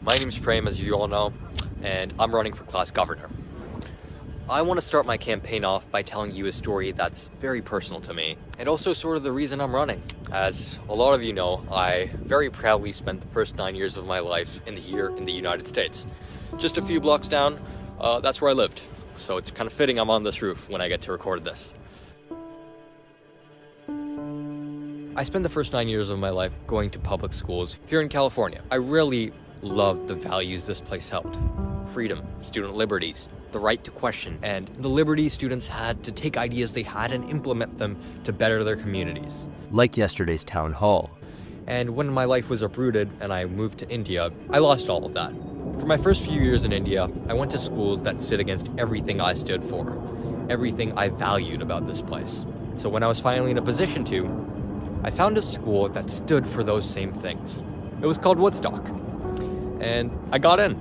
My name's Prem, as you all know, and I'm running for class governor. I want to start my campaign off by telling you a story that's very personal to me, and also sort of the reason I'm running. As a lot of you know, I very proudly spent the first 9 years of my life here in the United States. Just a few blocks down, that's where I lived. So it's kind of fitting I'm on this roof when I get to record this. I spent the first 9 years of my life going to public schools here in California. I really loved the values this place held. Freedom, student liberties, the right to question, and the liberty students had to take ideas they had and implement them to better their communities. Like yesterday's town hall. And when my life was uprooted and I moved to India, I lost all of that. For my first few years in India, I went to schools that stood against everything I stood for, everything I valued about this place. So when I was finally in a position to, I found a school that stood for those same things. It was called Woodstock, and I got in.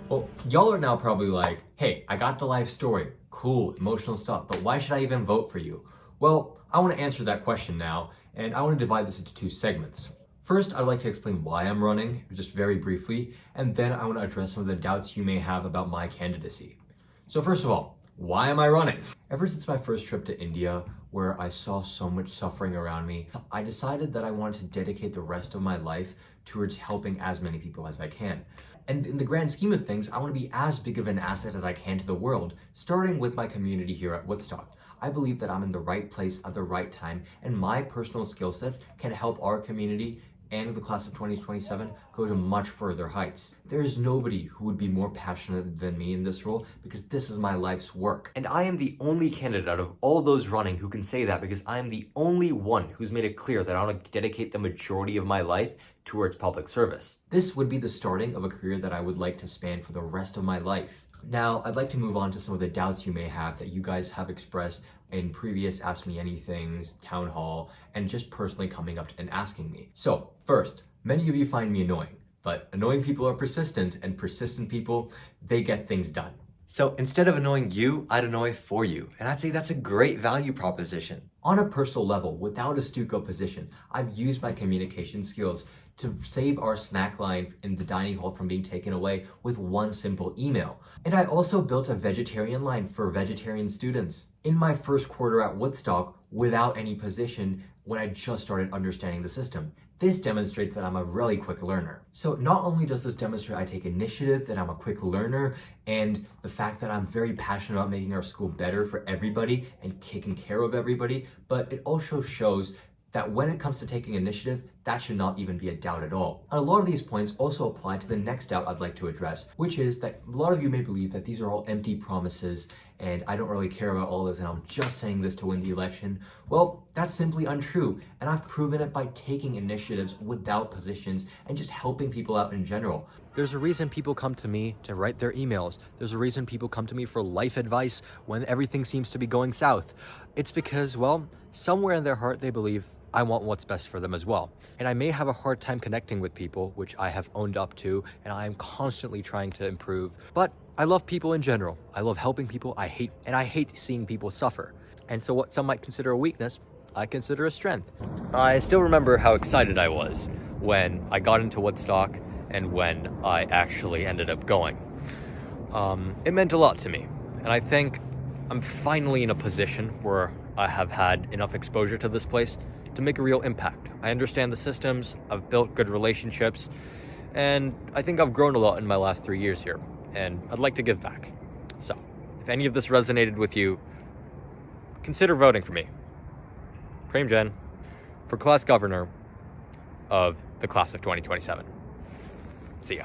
Well, y'all are now probably like, hey, I got the life story, cool, emotional stuff, but why should I even vote for you? Well, I want to answer that question now, and I want to divide this into two segments. First, I'd like to explain why I'm running, just very briefly, and then I want to address some of the doubts you may have about my candidacy. So first of all, why am I running? Ever since my first trip to India, where I saw so much suffering around me, I decided that I wanted to dedicate the rest of my life towards helping as many people as I can. And in the grand scheme of things, I want to be as big of an asset as I can to the world, starting with my community here at Woodstock. I believe that I'm in the right place at the right time, and my personal skill sets can help our community and the class of 2027 go to much further heights. There is nobody who would be more passionate than me in this role, because this is my life's work. And I am the only candidate out of all those running who can say that, because I am the only one who's made it clear that I want to dedicate the majority of my life towards public service. This would be the starting of a career that I would like to span for the rest of my life. Now, I'd like to move on to some of the doubts you may have that you guys have expressed in previous Ask Me Anythings, Town Hall, and just personally coming up and asking me. So, first, many of you find me annoying, but annoying people are persistent, and persistent people, they get things done. So instead of annoying you, I'd annoy for you, and I'd say that's a great value proposition. On a personal level, without a stucco position, I've used my communication skills to save our snack line in the dining hall from being taken away with one simple email. And I also built a vegetarian line for vegetarian students in my first quarter at Woodstock without any position when I just started understanding the system. This demonstrates that I'm a really quick learner. So not only does this demonstrate I take initiative, that I'm a quick learner, and the fact that I'm very passionate about making our school better for everybody and taking care of everybody, but it also shows that when it comes to taking initiative, that should not even be a doubt at all. And a lot of these points also apply to the next doubt I'd like to address, which is that a lot of you may believe that these are all empty promises and I don't really care about all this and I'm just saying this to win the election. Well, that's simply untrue, and I've proven it by taking initiatives without positions and just helping people out in general. There's a reason people come to me to write their emails. There's a reason people come to me for life advice when everything seems to be going south. It's because, well, somewhere in their heart they believe I want what's best for them as well. And I may have a hard time connecting with people, which I have owned up to, and I am constantly trying to improve. But I love people in general. I love helping people. I hate seeing people suffer. And so what some might consider a weakness, I consider a strength. I still remember how excited I was when I got into Woodstock and when I actually ended up going. It meant a lot to me. And I think I'm finally in a position where I have had enough exposure to this place to make a real impact. I understand the systems, I've built good relationships, and I think I've grown a lot in my last 3 years here, and I'd like to give back. So, if any of this resonated with you, consider voting for me. Prem Jain, for class governor of the class of 2027. See ya.